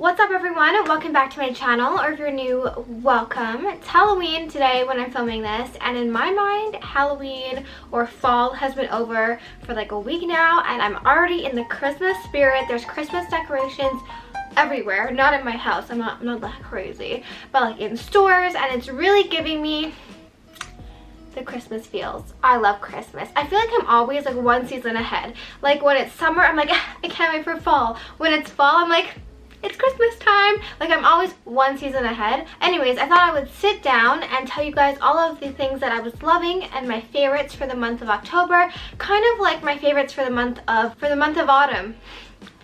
What's up everyone, welcome back to my channel, or if you're new, welcome. It's Halloween today when I'm filming this, and in my mind, Halloween or fall has been over for like a week now, and I'm already in the Christmas spirit. There's Christmas decorations everywhere, not in my house, I'm not that crazy, but like in stores, and it's really giving me the Christmas feels. I love Christmas. I feel like I'm always like one season ahead. Like when it's summer, I'm like, I can't wait for fall. When it's fall, I'm like, it's Christmas time. Like I'm always one season ahead. Anyways, I thought I would sit down and tell you guys all of the things that I was loving and my favorites for the month of October. Kind of like my favorites for the month of autumn.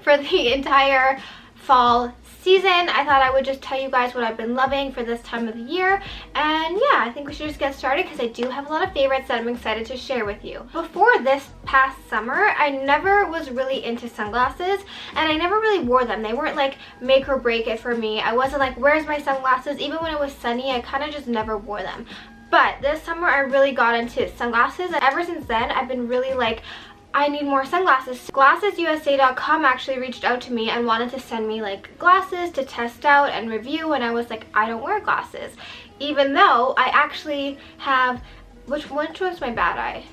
For the entire fall season, I thought I would just tell you guys what I've been loving for this time of the year. And yeah, I think we should just get started because I do have a lot of favorites that I'm excited to share with you. Before this past summer, I never was really into sunglasses, and I never really wore them. They weren't like make or break it for me. I wasn't like, where's my sunglasses? Even when it was sunny, I kind of just never wore them. But this summer I really got into sunglasses, and ever since then I've been really like, I need more sunglasses. GlassesUSA.com actually reached out to me and wanted to send me like glasses to test out and review, and I was like, I don't wear glasses. Even though I actually have, which was my bad eye?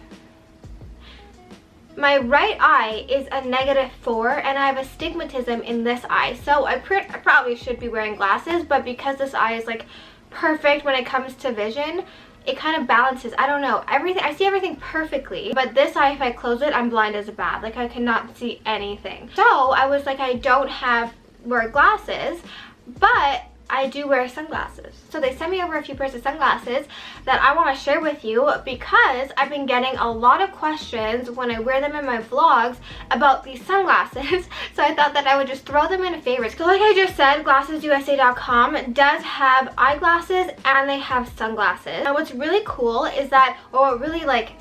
My right eye is a -4 and I have astigmatism in this eye. So I probably should be wearing glasses, but because this eye is like perfect when it comes to vision, it kind of balances. I don't know, everything, I see everything perfectly, but this eye, if I close it, I'm blind as a bat. Like I cannot see anything. So I was like, I don't wear glasses, but I do wear sunglasses. So they sent me over a few pairs of sunglasses that I want to share with you because I've been getting a lot of questions when I wear them in my vlogs about these sunglasses. So I thought that I would just throw them in favorites. So like I just said, GlassesUSA.com does have eyeglasses and they have sunglasses. And what's really cool is that, or what really like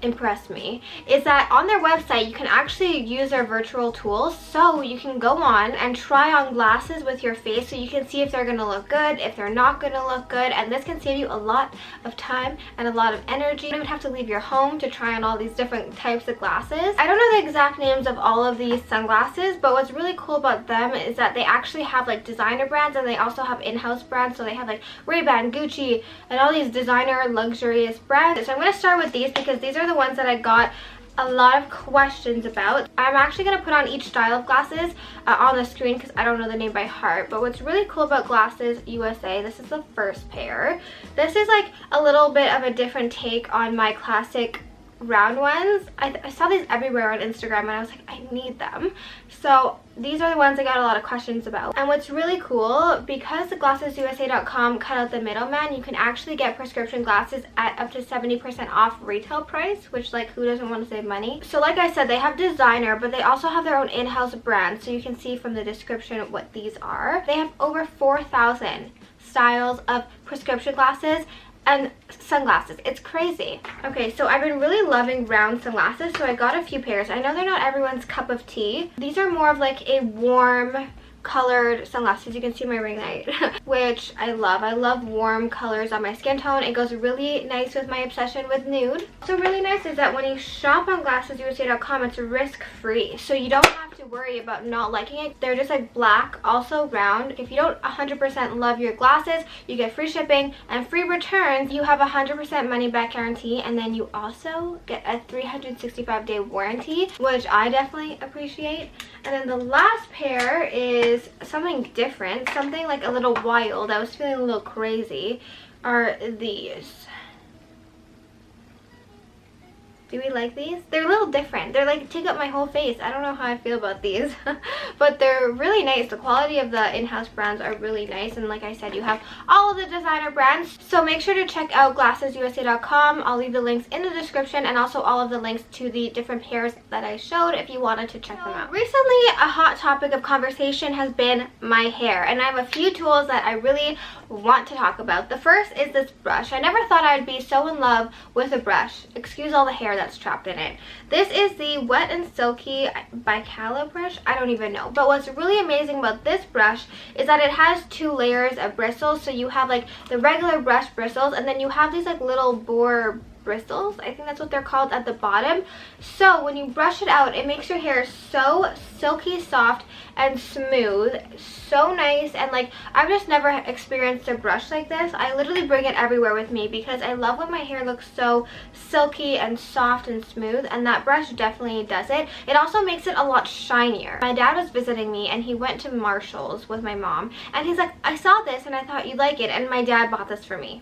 impressed me, is that on their website you can actually use their virtual tools. So you can go on and try on glasses with your face, so you can see if they're gonna look good, if they're not gonna look good, and this can save you a lot of time and a lot of energy. You don't even have to leave your home to try on all these different types of glasses. I don't know the exact names of all of these sunglasses, but what's really cool about them is that they actually have like designer brands, and they also have in-house brands. So they have like Ray-Ban, Gucci, and all these designer luxurious brands. So I'm going to start with these because these are the ones that I got a lot of questions about. I'm actually going to put on each style of glasses on the screen because I don't know the name by heart. But what's really cool about Glasses USA, this is the first pair. This is like a little bit of a different take on my classic round ones. I saw these everywhere on Instagram and I was like, I need them. So these are the ones I got a lot of questions about. And what's really cool, because the GlassesUSA.com cut out the middleman, you can actually get prescription glasses at up to 70% off retail price, which like who doesn't want to save money? So like I said, they have designer, but they also have their own in-house brand. So you can see from the description what these are. They have over 4,000 styles of prescription glasses and sunglasses. It's crazy. Okay, so I've been really loving round sunglasses, so I got a few pairs. I know they're not everyone's cup of tea. These are more of like a warm colored sunglasses. You can see my ring light, which I love. I love warm colors on my skin tone. It goes really nice with my obsession with nude. So really nice is that when you shop on GlassesUSA.com, it's risk-free. So you don't have to worry about not liking it. They're just like black, also round. If you don't 100% love your glasses, you get free shipping and free returns. You have a 100% money back guarantee, and then you also get a 365-day warranty, which I definitely appreciate. And then the last pair is something different, something like a little wild. I was feeling a little crazy. Are these. Do we like these? They're a little different. They're like take up my whole face. I don't know how I feel about these. But they're really nice. The quality of the in-house brands are really nice. And like I said, you have all of the designer brands. So make sure to check out GlassesUSA.com. I'll leave the links in the description, and also all of the links to the different pairs that I showed if you wanted to check them out. Recently, a hot topic of conversation has been my hair. And I have a few tools that I really want to talk about. The first is this brush. I never thought I'd be so in love with a brush. Excuse all the hair that's trapped in it. This is the Wet and Silky Bicala brush. I don't even know. But what's really amazing about this brush is that it has 2 layers of bristles. So you have like the regular brush bristles, and then you have these like little boar bristles. I think that's what they're called at the bottom. So when you brush it out, it makes your hair so silky soft and smooth, so nice. And like, I've just never experienced a brush like this. I literally bring it everywhere with me because I love when my hair looks so silky and soft and smooth, and that brush definitely does it. It also makes it a lot shinier. My dad was visiting me and he went to Marshall's with my mom, and he's like, I saw this and I thought you'd like it, and my dad bought this for me.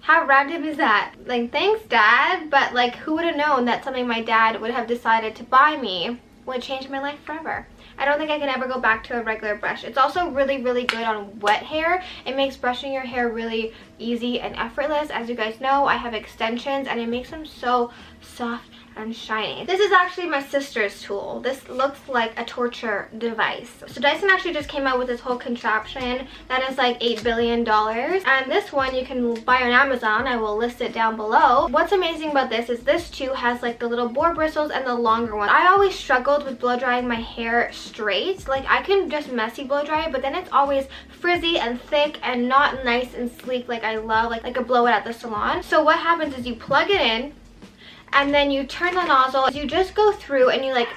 How random is that? Like, thanks Dad, but like, who would have known that something my dad would have decided to buy me would change my life forever. I don't think I can ever go back to a regular brush. It's also really good on wet hair. It makes brushing your hair really easy and effortless. As you guys know, I have extensions and it makes them so soft and shiny. This is actually my sister's tool. This looks like a torture device. So Dyson actually just came out with this whole contraption that is like $8 billion. And this one you can buy on Amazon. I will list it down below. What's amazing about this is this too has like the little boar bristles and the longer one. I always struggled with blow drying my hair straight. Like, I can just messy blow dry it, but then it's always frizzy and thick and not nice and sleek like I love, like a blowout at the salon. So what happens is you plug it in, and then you turn the nozzle. You just go through and you like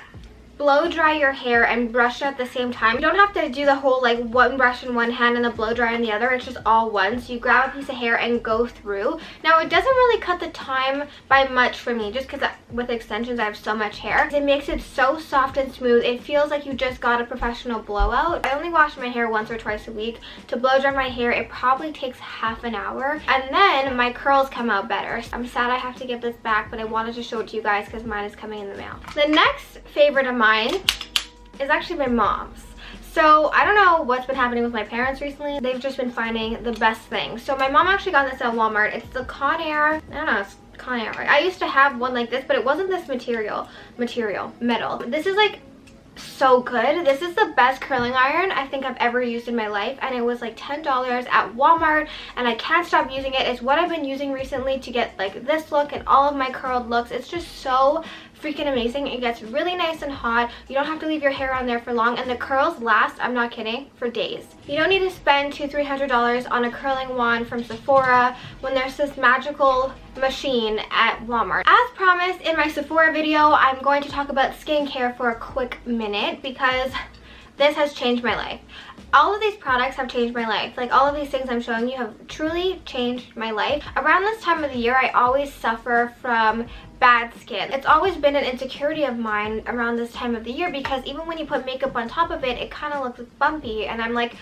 blow dry your hair and brush it at the same time. You don't have to do the whole like one brush in one hand and the blow dry in the other. It's just all one. So you grab a piece of hair and go through. Now it doesn't really cut the time by much for me, just because with extensions I have so much hair. It makes it so soft and smooth. It feels like you just got a professional blowout. I only wash my hair once or twice a week. To blow dry my hair, it probably takes half an hour, and then my curls come out better. I'm sad I have to give this back, but I wanted to show it to you guys because mine is coming in the mail. The next favorite of mine is actually my mom's. So I don't know what's been happening with my parents recently. They've just been finding the best things. So my mom actually got this at Walmart. It's the Conair, I don't know, it's Conair, right? I used to have one like this, but it wasn't this metal. This is like so good. This is the best curling iron I think I've ever used in my life, and it was like $10 at Walmart, and I can't stop using it. It's what I've been using recently to get like this look and all of my curled looks. It's just so freaking amazing. It gets really nice and hot. You don't have to leave your hair on there for long, and the curls last, I'm not kidding, for days. You don't need to spend $200-300 on a curling wand from Sephora when there's this magical machine at Walmart. As promised, in my Sephora video, I'm going to talk about skincare for a quick minute because this has changed my life. All of these products have changed my life. Like, all of these things I'm showing you have truly changed my life. Around this time of the year, I always suffer from bad skin. It's always been an insecurity of mine around this time of the year because even when you put makeup on top of it, it kind of looks bumpy, and I'm like,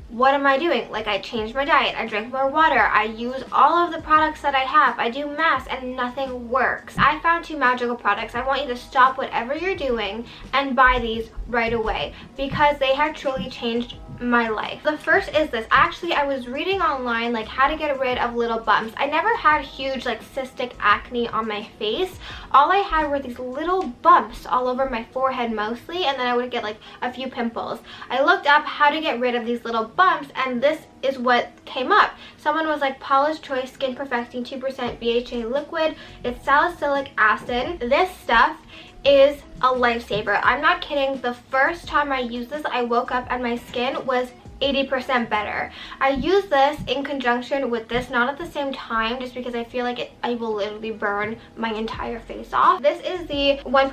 what am I doing? Like, I changed my diet, I drink more water, I use all of the products that I have, I do masks, and nothing works. I found two magical products. I want you to stop whatever you're doing and buy these right away because they have truly changed my life. The first is this. Actually, I was reading online like how to get rid of little bumps. I never had huge like cystic acne on my face. All I had were these little bumps all over my forehead mostly, and then I would get like a few pimples. I looked up how to get rid of these little bumps, and this is what came up. Someone was like, Paula's Choice Skin Perfecting 2% BHA liquid. It's salicylic acid. This stuff is a lifesaver. I'm not kidding. The first time I used this, I woke up and my skin was 80% better. I use this in conjunction with this, not at the same time, just because I feel like I will literally burn my entire face off. This is the 1%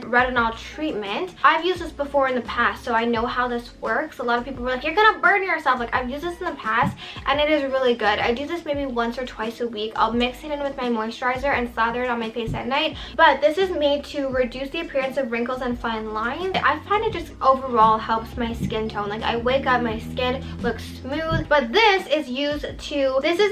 retinol treatment. I've used this before in the past, so I know how this works. A lot of people were like, you're gonna burn yourself. Like, I've used this in the past and it is really good. I do this maybe once or twice a week. I'll mix it in with my moisturizer and slather it on my face at night. But this is made to reduce the appearance of wrinkles and fine lines. I find it just overall helps my skin tone. Like, I wake up, my skin looks smooth. But this is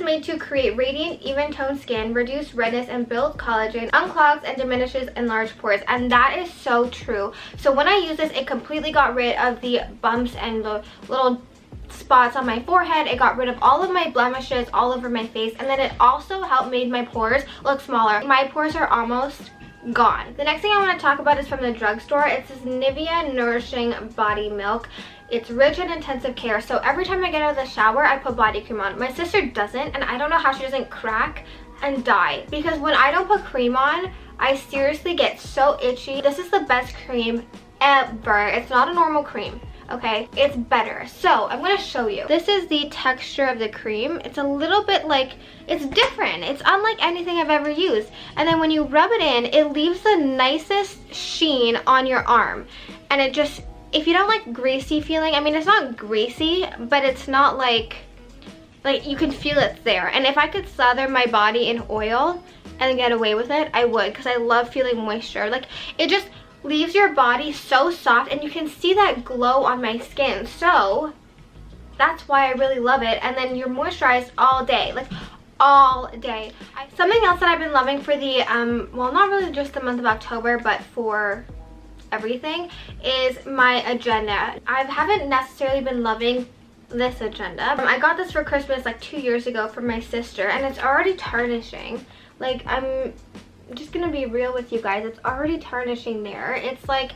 made to create radiant, even toned skin, reduce redness, and build collagen, unclogs and diminishes enlarged pores. And that is so true. So when I use this, it completely got rid of the bumps and the little spots on my forehead. It got rid of all of my blemishes all over my face, and then it also helped made my pores look smaller. My pores are almost gone. The next thing I want to talk about is from the drugstore. It's this Nivea Nourishing Body Milk. It's rich and intensive care, so every time I get out of the shower, I put body cream on. My sister doesn't, and I don't know how she doesn't crack and die, because when I don't put cream on, I seriously get so itchy. This is the best cream ever. It's not a normal cream, okay? It's better. So I'm gonna show you. This is the texture of the cream. It's a little bit like, it's different. It's unlike anything I've ever used. And then when you rub it in, it leaves the nicest sheen on your arm. And it just, if you don't like greasy feeling, I mean, it's not greasy, but it's not like you can feel it's there. And if I could slather my body in oil and get away with it, I would, because I love feeling moisture. Like, it just leaves your body so soft, and you can see that glow on my skin. So that's why I really love it. And then you're moisturized all day, like all day. Something else that I've been loving for the well, not really just the month of October, but for everything, is my agenda. I haven't necessarily been loving this agenda. I got this for Christmas like 2 years ago from my sister, and it's already tarnishing. Like, I'm just gonna be real with you guys, it's already tarnishing there. It's like,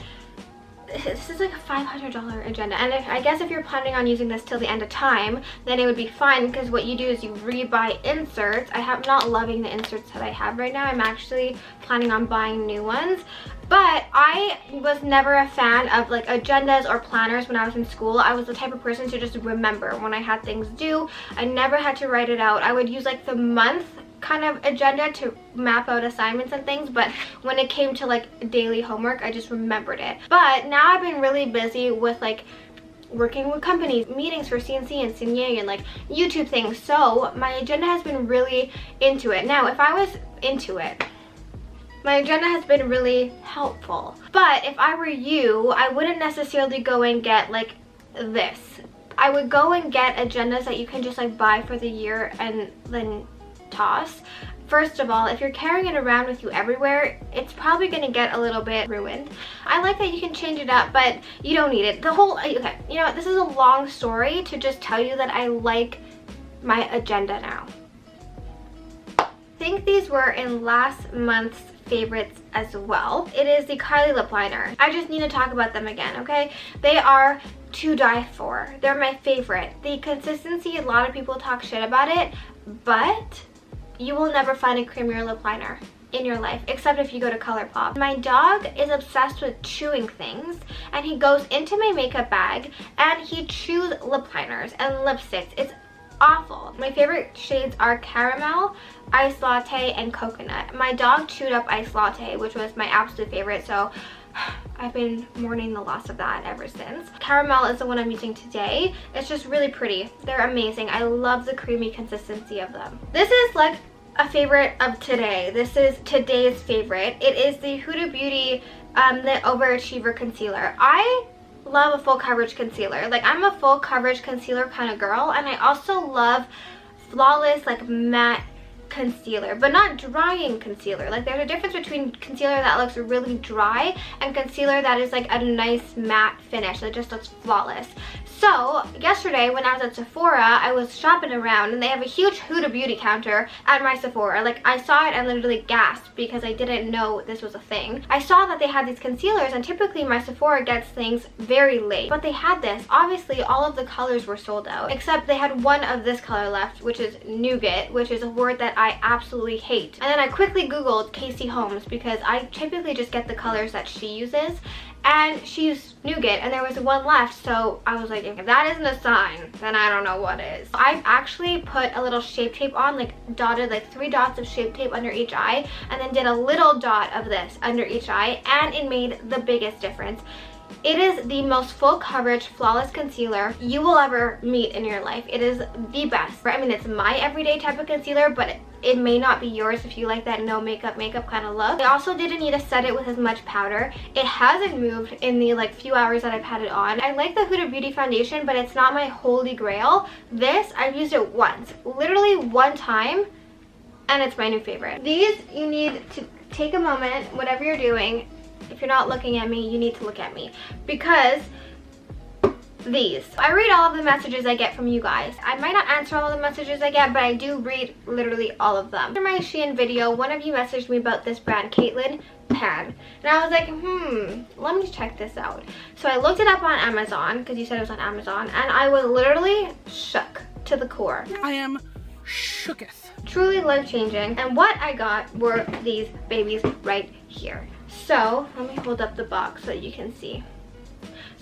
this is like a $500 agenda, and I guess if you're planning on using this till the end of time, then it would be fine, because what you do is you rebuy inserts. I'm not loving the inserts that I have right now. I'm actually planning on buying new ones. But I was never a fan of like agendas or planners when I was in school. I was the type of person to just remember when I had things due. I never had to write it out. I would use like the month kind of agenda to map out assignments and things, but when it came to like daily homework, I just remembered it. But now I've been really busy with like working with companies, meetings for CNC and Signet, and like YouTube things, so my agenda has been really into it. Now, if I was into it, my agenda has been really helpful. But if I were you, I wouldn't necessarily go and get like this. I would go and get agendas that you can just like buy for the year and then toss. First of all, if you're carrying it around with you everywhere, it's probably going to get a little bit ruined. I like that you can change it up, but you don't need it. Okay, you know what, this is a long story to just tell you that I like my agenda now. I think these were in last month's favorites as well. It is the Kylie lip liner. I just need to talk about them again, okay? They are to die for. They're my favorite. The consistency, a lot of people talk shit about it, but you will never find a creamier lip liner in your life, except if you go to ColourPop. My dog is obsessed with chewing things, and he goes into my makeup bag and he chews lip liners and lipsticks. It's awful. My favorite shades are caramel, ice latte, and coconut. My dog chewed up ice latte, which was my absolute favorite, so I've been mourning the loss of that ever since. Caramel is the one I'm using today. It's just really pretty. They're amazing. I love the creamy consistency of them. This is like a favorite of today. This is today's favorite. It is the Huda Beauty the Overachiever Concealer. I love a full coverage concealer. Like, I'm a full coverage concealer kind of girl, and I also love flawless like matte concealer, but not drying concealer. Like, there's a difference between concealer that looks really dry and concealer that is like a nice matte finish that just looks flawless. So yesterday when I was at Sephora, I was shopping around, and they have a huge Huda Beauty counter at my Sephora. Like, I saw it and literally gasped because I didn't know this was a thing. I saw that they had these concealers, and typically my Sephora gets things very late, but they had this. Obviously all of the colors were sold out, except they had one of this color left, which is nougat, which is a word that I absolutely hate. And then I quickly googled Casey Holmes, because I typically just get the colors that she uses, and she used nougat, and there was one left, so I was like, if that isn't a sign, then I don't know what is. I actually put a little shape tape on, like dotted like 3 dots of shape tape under each eye, and then did a little dot of this under each eye, and it made the biggest difference. It is the most full coverage, flawless concealer you will ever meet in your life. It is the best. I mean, it's my everyday type of concealer, but it may not be yours if you like that no makeup kind of look. I also didn't need to set it with as much powder. It hasn't moved in the like few hours that I've had it on. I like the Huda Beauty foundation, but it's not my holy grail. This, I've used it once, literally one time, and it's my new favorite. These, you need to take a moment, whatever you're doing. If you're not looking at me, you need to look at me, because these. I read all of the messages I get from you guys. I might not answer all of the messages I get, but I do read literally all of them. After my Shein video, one of you messaged me about this brand, Caitlin Pan, and I was like, let me check this out. So I looked it up on Amazon, because you said it was on Amazon, and I was literally shook to the core. I am shooketh. Truly life-changing. And what I got were these babies right here. So let me hold up the box so you can see.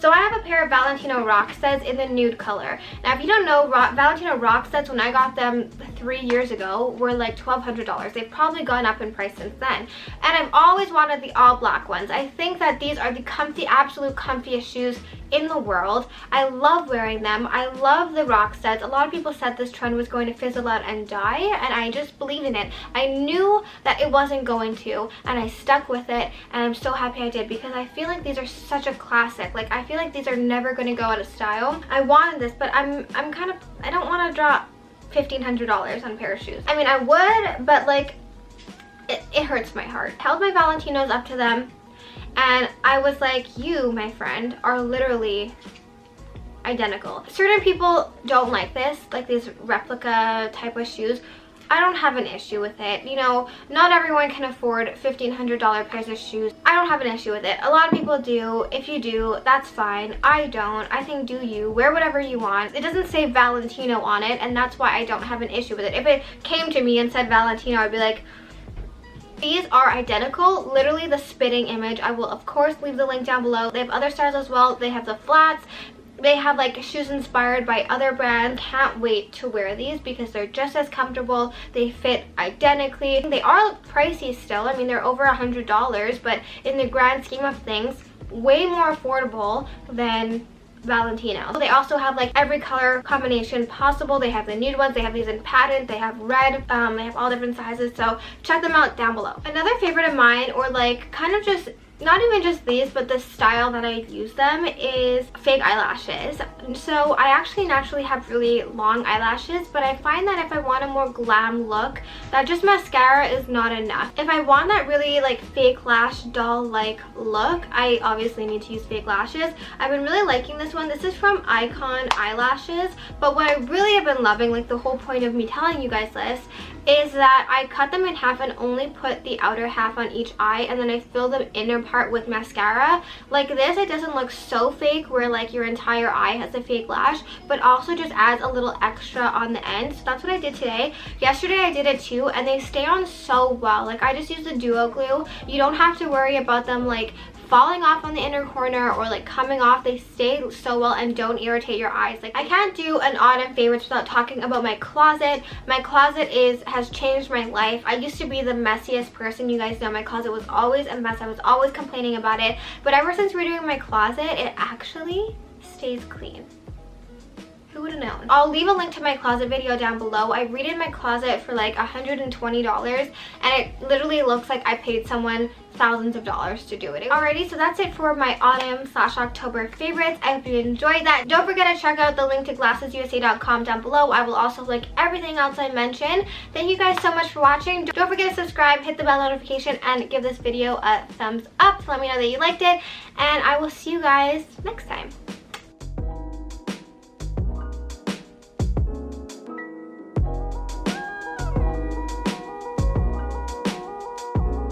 So I have a pair of Valentino Rocksteads in the nude color. Now if you don't know, Valentino Rocksteads, when I got them 3 years ago, were like $1,200. They've probably gone up in price since then. And I've always wanted the all black ones. I think that these are the comfy, absolute comfiest shoes in the world. I love wearing them. I love the Rocksteads. A lot of people said this trend was going to fizzle out and die, and I just believed in it. I knew that it wasn't going to, and I stuck with it, and I'm so happy I did, because I feel like these are such a classic. Like, I feel like these are never going to go out of style. I wanted this, but I don't want to drop $1,500 on a pair of shoes. I mean, I would, but like, it hurts my heart. I held my Valentinos up to them, and I was like, you, my friend, are literally identical. Certain people don't like this, like these replica type of shoes. I don't have an issue with it. You know, not everyone can afford $1,500 pairs of shoes. I don't have an issue with it. A lot of people do. If you do, that's fine. I don't. I think do you. Wear whatever you want. It doesn't say Valentino on it, and that's why I don't have an issue with it. If it came to me and said Valentino, I'd be like, these are identical, literally the spitting image. I will of course leave the link down below. They have other styles as well. They have the flats. They have like shoes inspired by other brands. Can't wait to wear these because they're just as comfortable. They fit identically. They are pricey still. I mean, they're over $100, but in the grand scheme of things, way more affordable than Valentino. They also have like every color combination possible. They have the nude ones, they have these in patent, they have red, they have all different sizes, so check them out down below. Another favorite of mine, or like kind of just not even just these, but the style that I use them, is fake eyelashes. So I actually naturally have really long eyelashes, but I find that if I want a more glam look, that just mascara is not enough. If I want that really like fake lash doll like look, I obviously need to use fake lashes. I've been really liking this one. This is from Icon Eyelashes, but what I really have been loving, like the whole point of me telling you guys this, is that I cut them in half and only put the outer half on each eye, and then I fill the inner part with mascara. Like this, it doesn't look so fake where like your entire eye has a fake lash, but also just adds a little extra on the end. So that's what I did today. Yesterday I did it too, and they stay on so well. Like I just use the duo glue. You don't have to worry about them like falling off on the inner corner or like coming off. They stay so well and don't irritate your eyes. Like I can't do an autumn favorites without talking about my closet. My closet has changed my life. I used to be the messiest person. You guys know my closet was always a mess. I was always complaining about it, but ever since redoing my closet, it actually stays clean. Who would have known? I'll leave a link to my closet video down below. I redid my closet for like $120, and it literally looks like I paid someone thousands of dollars to do it. Alrighty, so that's it for my autumn/October favorites. I hope you enjoyed that. Don't forget to check out the link to glassesusa.com down below. I will also link everything else I mentioned. Thank you guys so much for watching. Don't forget to subscribe, hit the bell notification, and give this video a thumbs up to let me know that you liked it. And I will see you guys next time.